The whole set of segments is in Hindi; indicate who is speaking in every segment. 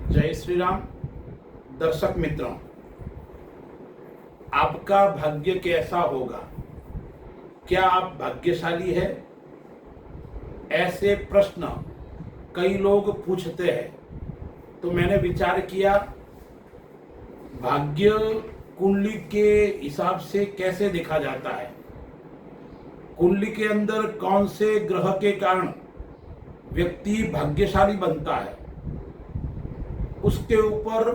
Speaker 1: जय श्री राम। दर्शक मित्रों, आपका भाग्य कैसा होगा? क्या आप भाग्यशाली है? ऐसे प्रश्न कई लोग पूछते हैं। तो मैंने विचार किया, भाग्य कुंडली के हिसाब से कैसे देखा जाता है, कुंडली के अंदर कौन से ग्रह के कारण व्यक्ति भाग्यशाली बनता है, उसके ऊपर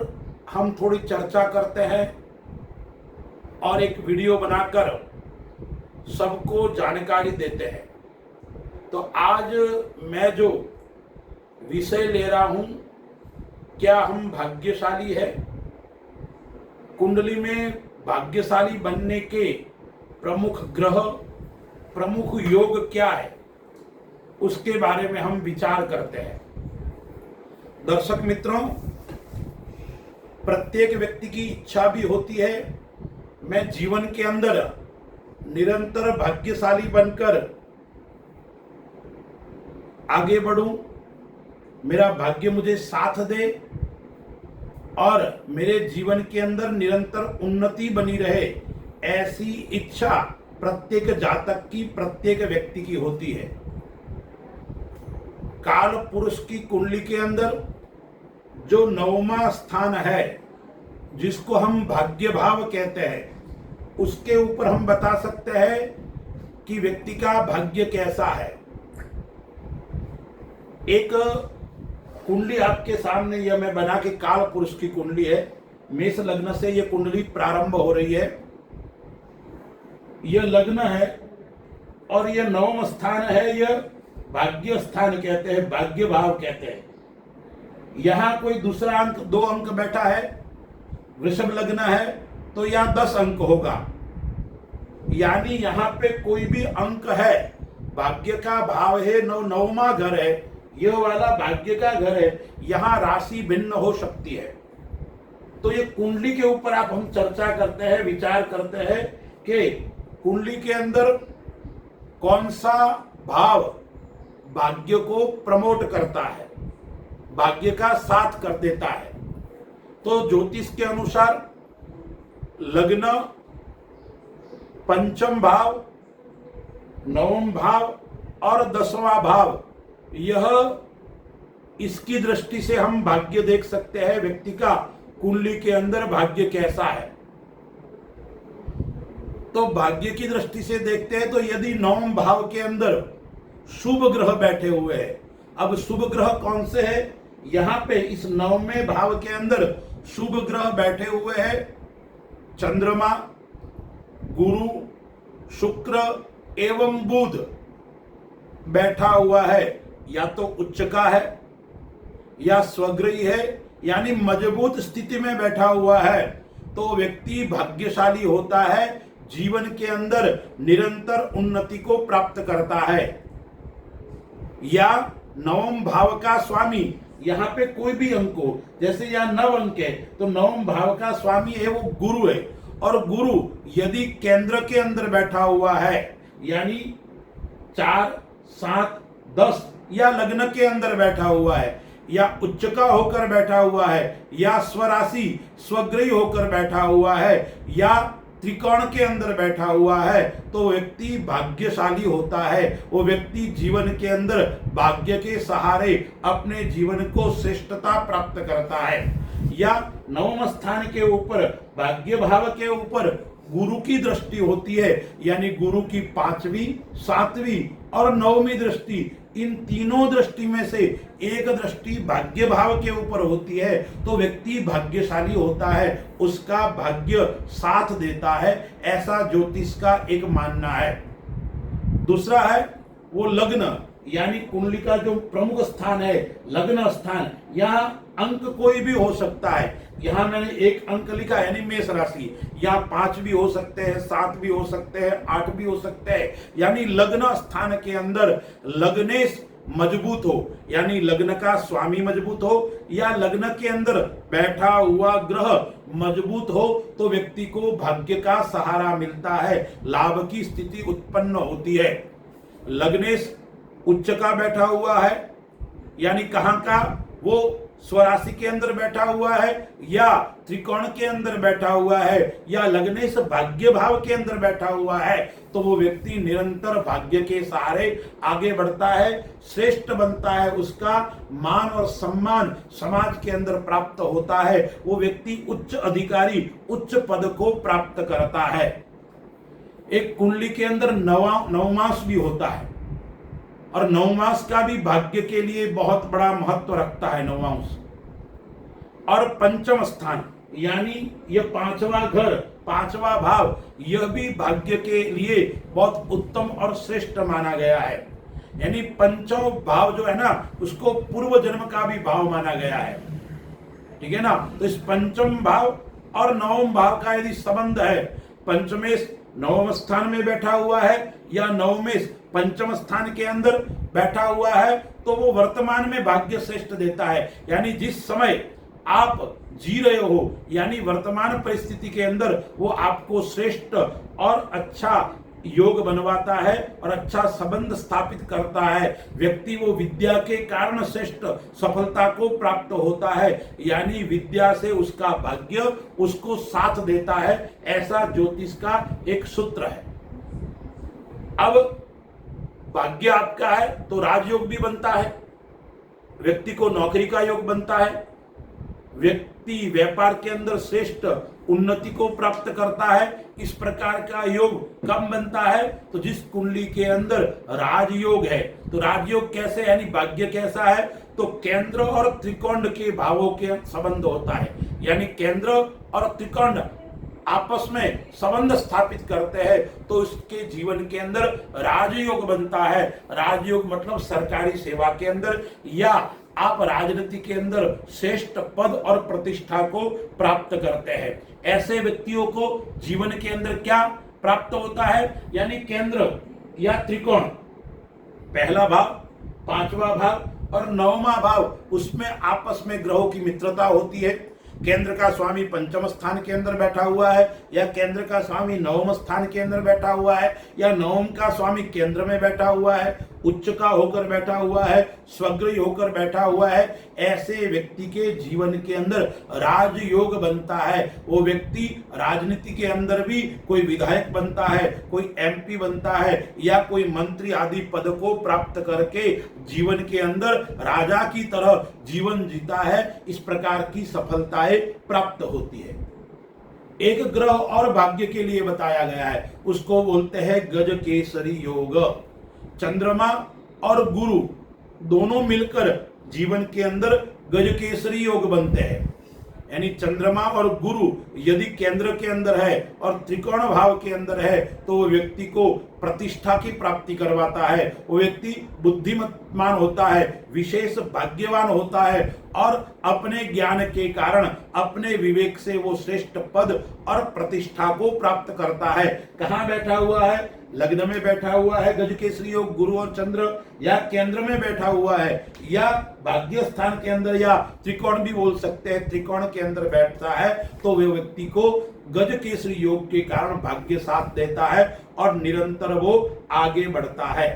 Speaker 1: हम थोड़ी चर्चा करते हैं और एक वीडियो बनाकर सबको जानकारी देते हैं। तो आज मैं जो विषय ले रहा हूं, क्या हम भाग्यशाली है? कुंडली में भाग्यशाली बनने के प्रमुख ग्रह, प्रमुख योग क्या है, उसके बारे में हम विचार करते हैं। दर्शक मित्रों, प्रत्येक व्यक्ति की इच्छा भी होती है मैं जीवन के अंदर निरंतर भाग्यशाली बनकर आगे बढ़ूं, मेरा भाग्य मुझे साथ दे और मेरे जीवन के अंदर निरंतर उन्नति बनी रहे। ऐसी इच्छा प्रत्येक जातक की, प्रत्येक व्यक्ति की होती है। काल पुरुष की कुंडली के अंदर जो 9वां स्थान है, जिसको हम भाग्य भाव कहते हैं, उसके ऊपर हम बता सकते हैं कि व्यक्ति का भाग्य कैसा है। एक कुंडली आपके सामने यह मैं बना के, काल पुरुष की कुंडली है, मेष लग्न से यह कुंडली प्रारंभ हो रही है। यह लग्न है और यह 9वां स्थान है, यह भाग्य स्थान कहते हैं, भाग्य भाव कहते हैं। यहां कोई दूसरा अंक, 2 अंक बैठा है, वृषभ लग्न है तो यहां 10 अंक होगा, यानी यहां पे कोई भी अंक है, भाग्य का भाव है, 9वां घर है, यह वाला भाग्य का घर है, यहां राशि भिन्न हो सकती है। तो ये कुंडली के ऊपर आप हम चर्चा करते हैं, विचार करते हैं कि कुंडली के अंदर कौन सा भाव भाग्य को प्रमोट करता है, भाग्य का साथ कर देता है। तो ज्योतिष के अनुसार लग्न, पंचम भाव, 9वां भाव और 10वां भाव, यह इसकी दृष्टि से हम भाग्य देख सकते हैं, व्यक्ति का कुंडली के अंदर भाग्य कैसा है। तो भाग्य की दृष्टि से देखते हैं तो यदि 9वें भाव के अंदर शुभ ग्रह बैठे हुए हैं, अब शुभ ग्रह कौन से हैं? यहां पे इस 9वें भाव के अंदर शुभ ग्रह बैठे हुए हैं, चंद्रमा, गुरु, शुक्र एवं बुध बैठा हुआ है। या तो उच्च का है या स्वग्रही है, यानी मजबूत स्थिति में बैठा हुआ है, तो व्यक्ति भाग्यशाली होता है, जीवन के अंदर निरंतर उन्नति को प्राप्त करता है। या 9वें भाव का स्वामी, यहां पे कोई भी अंक हो, जैसे यहां 9 अंक है तो 9वें भाव का स्वामी है वो गुरु है, और गुरु यदि केंद्र के अंदर बैठा हुआ है, यानी 4, 7, 10 या लग्न के अंदर बैठा हुआ है, या उच्च का होकर बैठा हुआ है, या स्वराशि स्वग्रही होकर बैठा हुआ है, या त्रिकोण के अंदर बैठा हुआ है, तो व्यक्ति भाग्यशाली होता है। वो व्यक्ति जीवन के अंदर भाग्य के सहारे अपने जीवन को श्रेष्ठता प्राप्त करता है। या 9वें स्थान के ऊपर, भाग्य भाव के ऊपर गुरु की दृष्टि होती है, यानी गुरु की 5वीं, 7वीं और 9वीं दृष्टि, इन तीनों दृष्टि में से एक दृष्टि भाग्य भाव के ऊपर होती है, तो व्यक्ति भाग्यशाली होता है, उसका भाग्य साथ देता है, ऐसा ज्योतिष का एक मानना है। दूसरा है वो लग्न, यानी कुंडली का जो प्रमुख स्थान है, लग्न स्थान, यहाँ अंक कोई भी हो सकता है। यहां मैंने 1 अंक लिखा, यानी मेष राशि, यहाँ 5 भी हो सकते हैं, 7 भी हो सकते हैं, 8 भी हो सकते हैं, यानी लग्न स्थान के अंदर लग्नेश मजबूत हो, यानी लग्न का स्वामी मजबूत हो, या लग्न के अंदर बैठा हुआ ग्रह मजबूत हो, तो व्यक्ति को भाग्य का सहारा मिलता है, लाभ की स्थिति उत्पन्न होती है। लग्नेश उच्च का बैठा हुआ है, यानी कहां का? वो स्वराशि के अंदर बैठा हुआ है या त्रिकोण के अंदर बैठा हुआ है या लग्नेश भाग्य भाव के अंदर बैठा हुआ है, तो वो व्यक्ति निरंतर भाग्य के सहारे आगे बढ़ता है, श्रेष्ठ बनता है, उसका मान और सम्मान समाज के अंदर प्राप्त होता है, वो व्यक्ति उच्च अधिकारी उच्च पद को प्राप्त करता है। एक कुंडली के अंदर नवमास भी होता है और नवमास का भी भाग्य के लिए बहुत बड़ा महत्व रखता है नवमास। और पंचम स्थान यानी ये पांचवा घर, पांचवा भाव, यह भी भाग्य के लिए बहुत उत्तम और श्रेष्ठ माना गया है। यानी पंचम भाव जो है ना, उसको पूर्व जन्म का भी भाव माना गया है, ठीक है ना। तो इस पंचम भाव और नवम भाव का यदि संबंध है, पंचमेश नवम स्थान में बैठा हुआ है या नवमेश पंचम स्थान के अंदर बैठा हुआ है, तो वो वर्तमान में भाग्य श्रेष्ठ देता है। यानी जिस समय आप जी रहे हो, यानी वर्तमान परिस्थिति के अंदर वो आपको श्रेष्ठ और अच्छा योग बनवाता है और अच्छा संबंध स्थापित करता है। व्यक्ति वो विद्या के कारण श्रेष्ठ सफलता को प्राप्त होता है, यानी विद्या से उसका भाग्य उसको साथ देता है, ऐसा ज्योतिष का एक सूत्र है। अब भाग्य आपका है तो राजयोग भी बनता है, व्यक्ति को नौकरी का योग बनता है, व्यक्ति व्यापार के अंदर श्रेष्ठ उन्नति को प्राप्त करता है। इस प्रकार का योग कब बनता है, तो जिस कुंडली के अंदर राजयोग है। तो राजयोग कैसे, यानी भाग्य कैसा है, तो केंद्र और त्रिकोण के भावों के संबंध होता है, यानी केंद्र और त्रिकोण आपस में संबंध स्थापित करते हैं, तो उसके जीवन के अंदर राजयोग बनता है। राजयोग मतलब सरकारी सेवा के अंदर या आप राजनीति के अंदर श्रेष्ठ पद और प्रतिष्ठा को प्राप्त करते हैं। ऐसे व्यक्तियों को जीवन के अंदर क्या प्राप्त होता है, यानी केंद्र या त्रिकोण, पहला भाव, पांचवा भाव और नौवां भाव, उसमें आपस में ग्रहों की मित्रता होती है। केंद्र का स्वामी पंचम स्थान के अंदर बैठा हुआ है या केंद्र का स्वामी नवम स्थान के अंदर बैठा हुआ है या नवम का स्वामी केंद्र में बैठा हुआ है, उच्च का होकर बैठा हुआ है, स्वग्रही होकर बैठा हुआ है, ऐसे व्यक्ति के जीवन के अंदर राजयोग बनता है। वो व्यक्ति राजनीति के अंदर भी कोई विधायक बनता है, कोई एमपी बनता है या कोई मंत्री आदि पद को प्राप्त करके जीवन के अंदर राजा की तरह जीवन जीता है। इस प्रकार की सफलताएं प्राप्त होती है। एक ग्रह और भाग्य के लिए बताया गया है, उसको बोलते हैं गज केसरी योग। चंद्रमा और गुरु दोनों मिलकर जीवन के अंदर गज केसरी योग बनते हैं। यानी चंद्रमा और गुरु यदि केंद्र के अंदर है और त्रिकोण भाव के अंदर है, तो वो व्यक्ति को प्रतिष्ठा की प्राप्ति करवाता है। वो व्यक्ति बुद्धिमान होता है, विशेष भाग्यवान होता है और अपने ज्ञान के कारण, अपने विवेक से वो श्रेष्ठ पद और प्रतिष्ठा को प्राप्त करता है। कहाँ बैठा हुआ है, लग्न में बैठा हुआ है गज केसरी योग गुरु और चंद्र, या केंद्र में बैठा हुआ है या भाग्य स्थान के अंदर, या त्रिकोण भी बोल सकते हैं, त्रिकोण के अंदर बैठता है, तो वे व्यक्ति को गज केसरी योग के कारण भाग्य साथ देता है और निरंतर वो आगे बढ़ता है।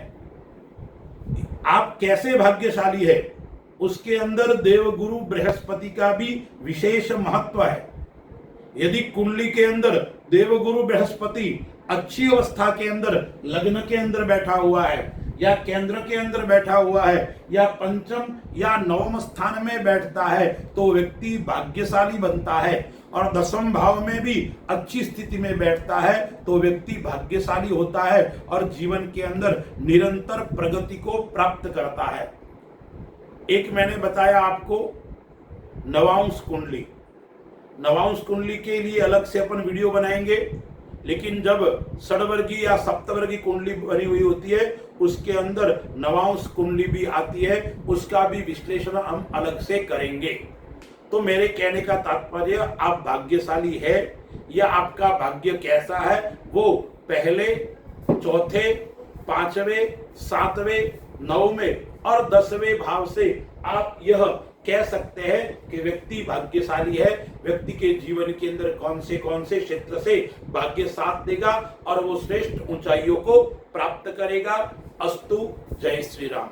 Speaker 1: आप कैसे भाग्यशाली है, उसके अंदर देवगुरु बृहस्पति का भी विशेष महत्व है। यदि कुंडली के अंदर देवगुरु बृहस्पति अच्छी अवस्था के अंदर लग्न के अंदर बैठा हुआ है या केंद्र के अंदर बैठा हुआ है या पंचम या नवम स्थान में बैठता है, तो व्यक्ति भाग्यशाली बनता है। और दसम भाव में भी अच्छी स्थिति में बैठता है, तो व्यक्ति भाग्यशाली होता है और जीवन के अंदर निरंतर प्रगति को प्राप्त करता है। एक मैंने बताया आपको नवांश कुंडली, नवांश कुंडली के लिए अलग से अपन वीडियो बनाएंगे, लेकिन जब षडवर्गीय या सप्तवर्गीय कुंडली बनी हुई होती है, उसके अंदर नवांश कुंडली भी आती है, उसका भी विश्लेषण हम अलग से करेंगे। तो मेरे कहने का तात्पर्य, आप भाग्यशाली है या आपका भाग्य कैसा है, वो पहले, चौथे, पांचवें, सातवें, नौवें और 10वें भाव से आप यह कह सकते हैं कि व्यक्ति भाग्यशाली है। व्यक्ति के जीवन के अंदर कौन से क्षेत्र से भाग्य साथ देगा और वो श्रेष्ठ ऊंचाइयों को प्राप्त करेगा। अस्तु, जय श्री राम।